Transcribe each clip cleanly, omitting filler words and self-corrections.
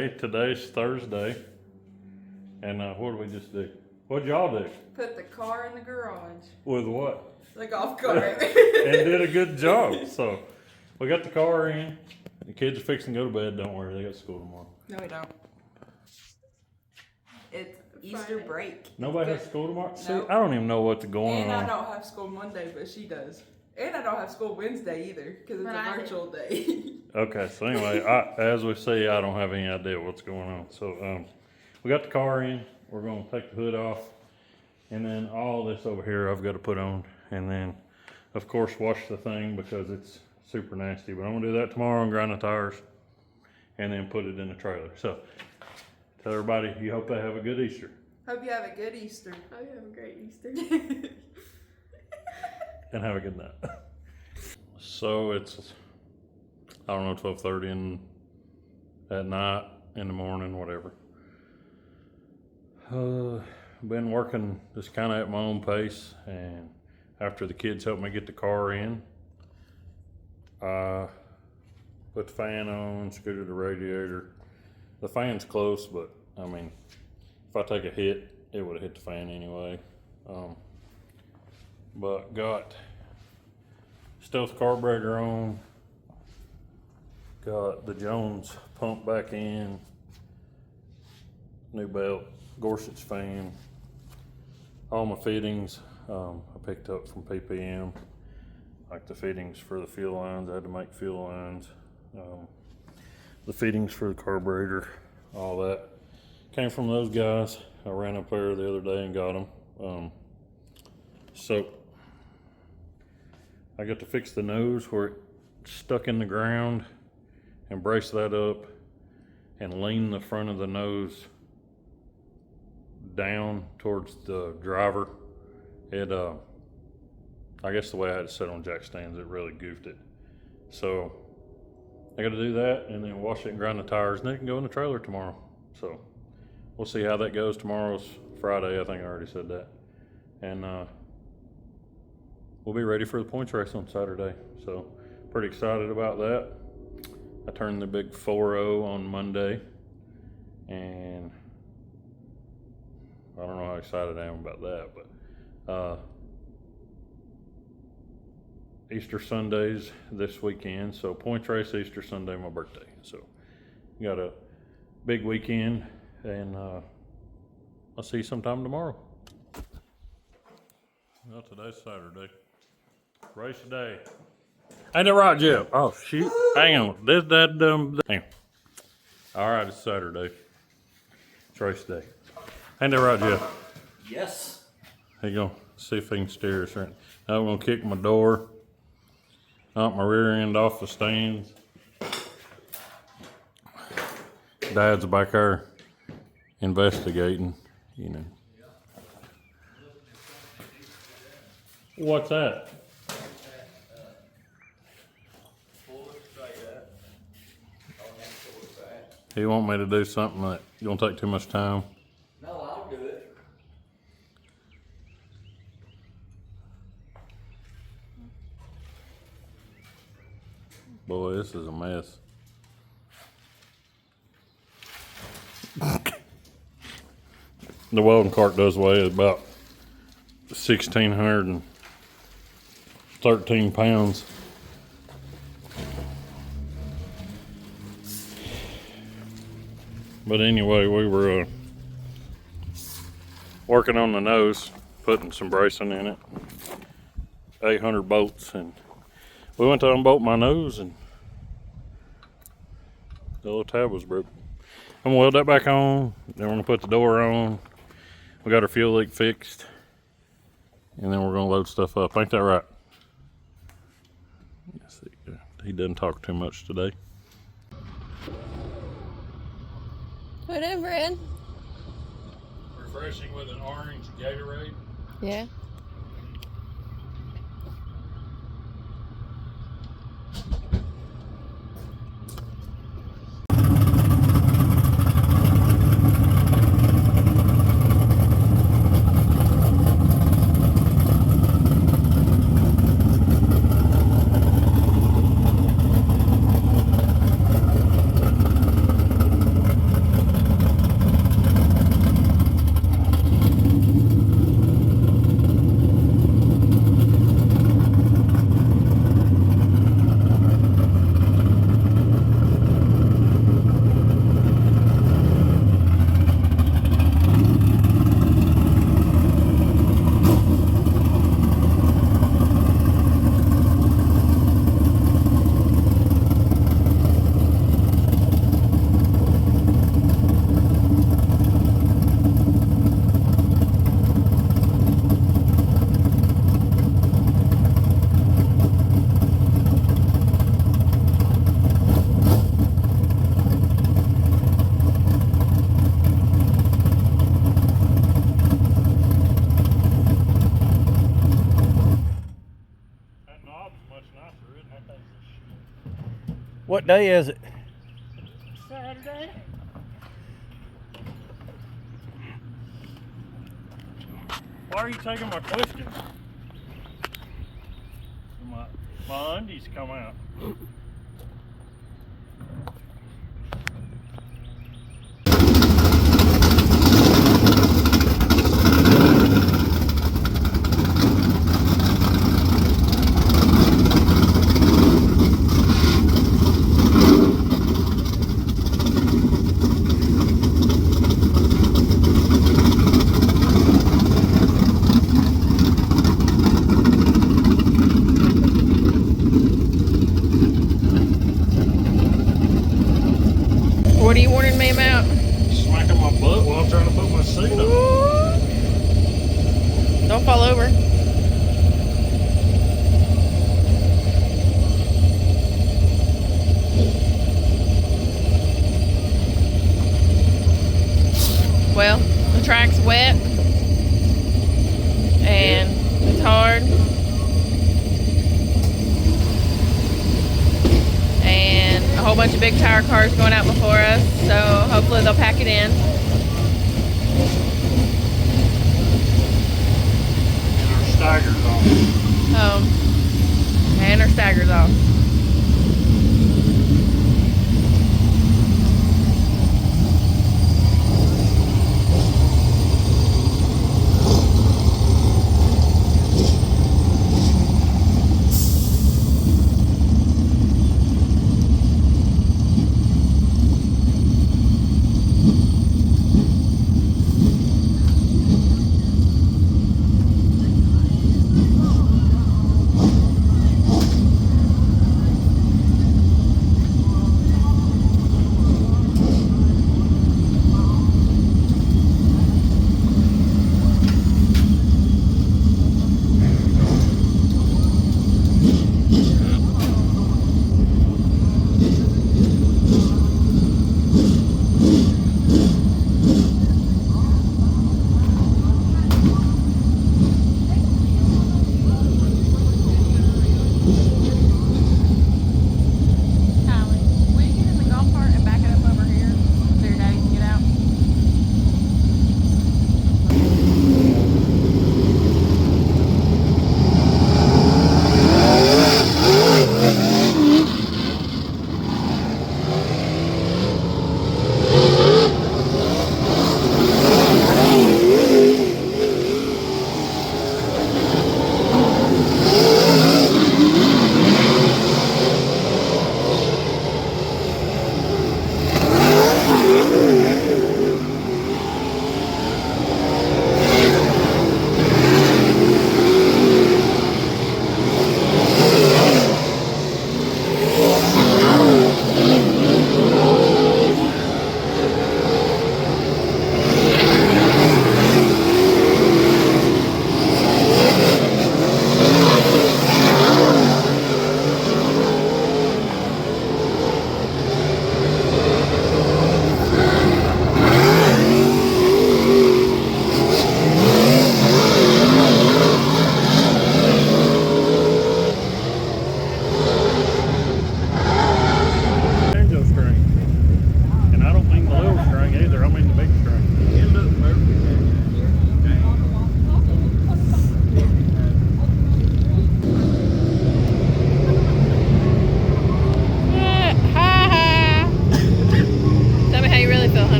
Friday. Today's Thursday. And what did we just do? What'd y'all do? Put the car in the garage. With what? The golf cart. And did a good job. So we got the car in. The kids are fixing to go to bed. Don't worry, they got school tomorrow. No, we don't. It's Easter break. Nobody has school tomorrow? See, Nope. I don't even know what's going And on. I don't have school Monday, but she does. And I don't have school Wednesday either, because it's But a I do. virtual day. Okay, so anyway, as we see, I don't have any idea what's going on. So we got the car in. We're going to take the hood off. And then all this over here I've got to put on. And then, of course, wash the thing because it's super nasty. But I'm going to do that tomorrow and grind the tires. And then put it in the trailer. So tell everybody you hope they have a good Easter. Hope you have a good Easter. Oh, you have a great Easter. And have a good night. So it's, I don't know, 12:30 at night, in the morning, whatever. Been working just kind of at my own pace, and after the kids helped me get the car in, I put the fan on, scooted the radiator. The fan's close, but I mean, if I take a hit, it would have hit the fan anyway. But got stealth carburetor on, got the Jones pump back in, new belt, Gorsuch fan, all my fittings I picked up from PPM, like the fittings for the fuel lines. I had to make fuel lines, the fittings for the carburetor, all that came from those guys. I ran up there the other day and got them. So I got to fix the nose where it's stuck in the ground and brace that up and lean the front of the nose down towards the driver. It, I guess the way I had it set on jack stands, it really goofed it. So I got to do that and then wash it and grind the tires, and then it can go in the trailer tomorrow. So we'll see how that goes. Tomorrow's Friday, I think I already said that. And we'll be ready for the points race on Saturday. So pretty excited about that. I turned the big 4.0 on Monday, and I don't know how excited I am about that, but Easter Sunday's this weekend. So points race, Easter Sunday, my birthday. So got a big weekend, and I'll see you sometime tomorrow. Well, today's Saturday. Race day. Ain't that right, Jeff? Oh, shoot. Hang on. Hang on. All right, it's Saturday. It's race day. Ain't that right, Jeff? Yes. Here you go. See if he can steer us right. Now I'm going to kick my door. Knock my rear end off the stands. Dad's back there investigating, you know. What's that? You want me to do something that you don't take too much time? No, I'll do it. Boy, this is a mess. The welding cart does weigh about 1,613 pounds. But anyway, we were working on the nose, putting some bracing in it, 800 bolts, and we went to unbolt my nose and the little tab was broke. I'm gonna weld that back on, then we're gonna put the door on. We got our fuel leak fixed, and then we're gonna load stuff up. Ain't that right? Yes, he doesn't talk too much today. Whatever, Ed. Refreshing with an orange Gatorade. Yeah. What day is it? Saturday. Why are you taking my questions? My undies come out. What are you warning me about? Smacking my butt while I'm trying to put my seat on. Don't fall over. Well, the track's wet and it's hard. And a whole bunch of big tire cars going out before us, so hopefully they'll pack it in. And our stagger's on. And our stagger's off.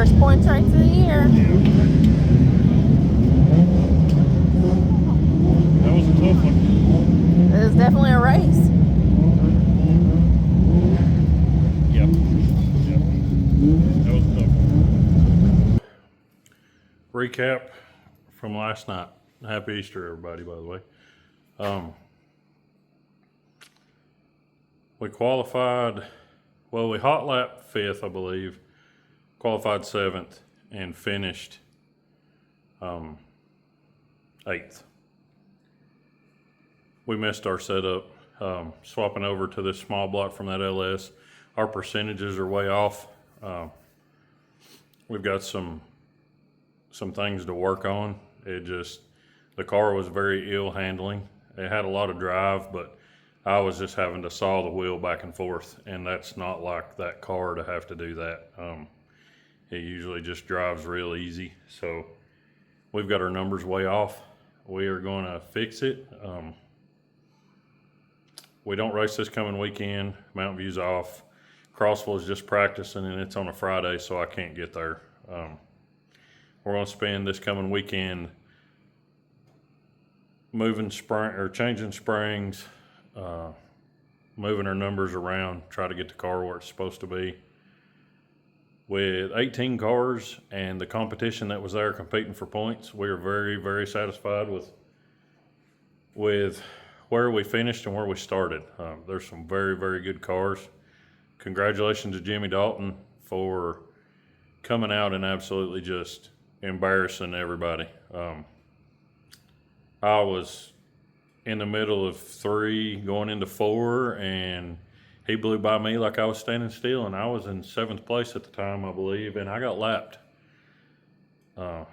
First points race of the year. That was a tough one. It was definitely a race. Yep. That was a tough one. Recap from last night. Happy Easter, everybody, by the way. We qualified, well, we hot lapped 5th, I believe, qualified 7th, and finished 8th. We missed our setup, swapping over to this small block from that LS. Our percentages are way off. We've got some things to work on. The car was very ill handling. It had a lot of drive, but I was just having to saw the wheel back and forth, and that's not like that car to have to do that. It usually just drives real easy. So we've got our numbers way off. We are going to fix it. We don't race this coming weekend. Mountain View's off. Crossville is just practicing, and it's on a Friday, so I can't get there. We're going to spend this coming weekend changing springs, moving our numbers around, try to get the car where it's supposed to be. With 18 cars and the competition that was there competing for points, we are very, very satisfied with where we finished and where we started. There's some very, very good cars. Congratulations to Jimmy Dalton for coming out and absolutely just embarrassing everybody. I was in the middle of 3 going into 4, and he blew by me like I was standing still, and I was in 7th place at the time, I believe, and I got lapped.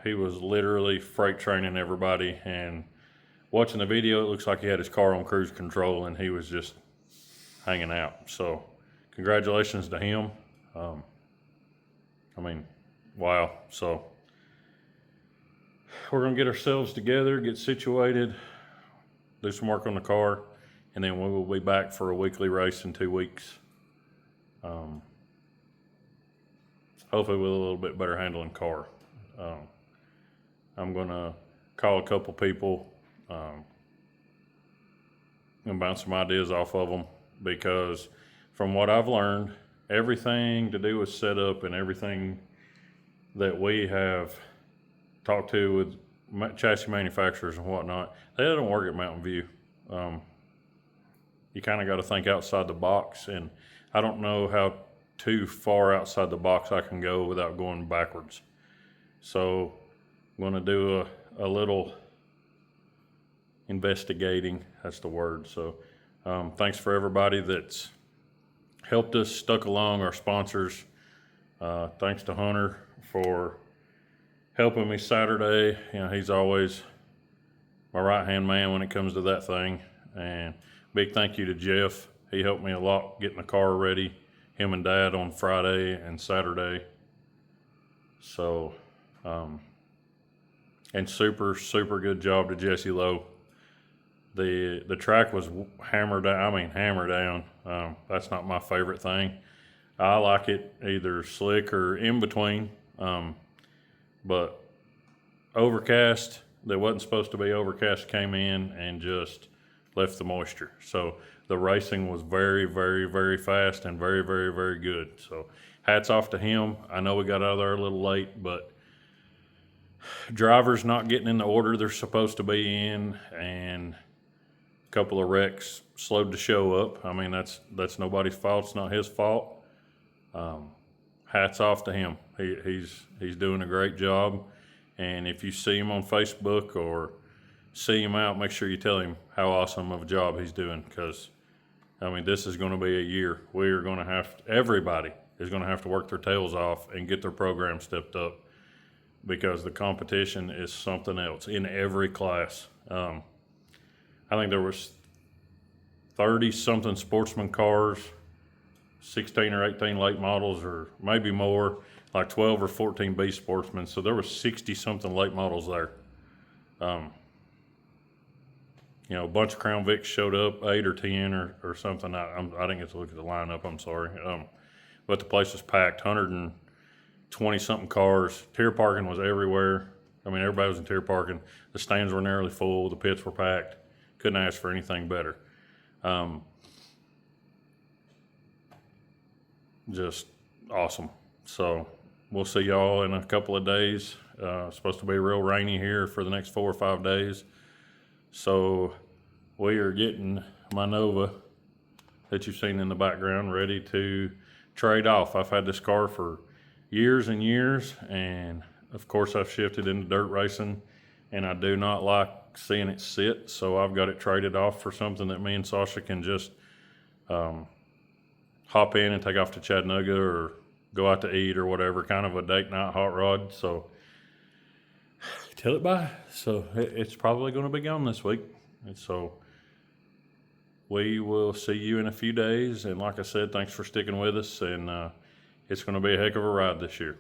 He was literally freight training everybody, and watching the video, it looks like he had his car on cruise control and he was just hanging out. So congratulations to him. Wow. So we're going to get ourselves together, get situated, do some work on the car, and then we will be back for a weekly race in 2 weeks. Hopefully with a little bit better handling car. I'm going to call a couple people and bounce some ideas off of them, because from what I've learned, everything to do with setup and everything that we have talked to with chassis manufacturers and whatnot, they don't work at Mountain View. You kind of got to think outside the box, and I don't know how too far outside the box I can go without going backwards. So I'm going to do a little investigating, that's the word. So thanks for everybody that's helped us, stuck along, our sponsors. Thanks to Hunter for helping me Saturday. He's always my right-hand man when it comes to that thing. And big thank you to Jeff. He helped me a lot getting the car ready, him and Dad on Friday and Saturday. So, and super, super good job to Jesse Lowe. The track was hammered down. That's not my favorite thing. I like it either slick or in between. But overcast, that wasn't supposed to be overcast, came in and just left the moisture. So the racing was very, very, very fast and very, very, very good. So hats off to him. I know we got out of there a little late, but drivers not getting in the order they're supposed to be in, and a couple of wrecks slowed the show up. That's nobody's fault. It's not his fault. Hats off to him. He's doing a great job. And if you see him on Facebook or see him out, make sure you tell him how awesome of a job he's doing, because this is going to be a year. Everybody is going to have to work their tails off and get their program stepped up, because the competition is something else in every class. I think there was 30-something sportsman cars, 16 or 18 late models, or maybe more, like 12 or 14 B sportsmen. So there was 60-something late models there. A bunch of Crown Vics showed up, 8 or 10 or something. I didn't get to look at the lineup, I'm sorry. But the place was packed, 102 20-something cars. Tier parking was everywhere. I mean, everybody was in tier parking. The stands were nearly full. The pits were packed. Couldn't ask for anything better. Just awesome. So we'll see y'all in a couple of days. It's supposed to be real rainy here for the next 4 or 5 days. So we are getting my Nova that you've seen in the background ready to trade off. I've had this car for years and years, and of course I've shifted into dirt racing, and I do not like seeing it sit, so I've got it traded off for something that me and Sasha can just hop in and take off to Chattanooga or go out to eat or whatever, kind of a date night hot rod. So till it by. So it's probably going to be gone this week. And so we will see you in a few days. And like I said, thanks for sticking with us. And it's going to be a heck of a ride this year.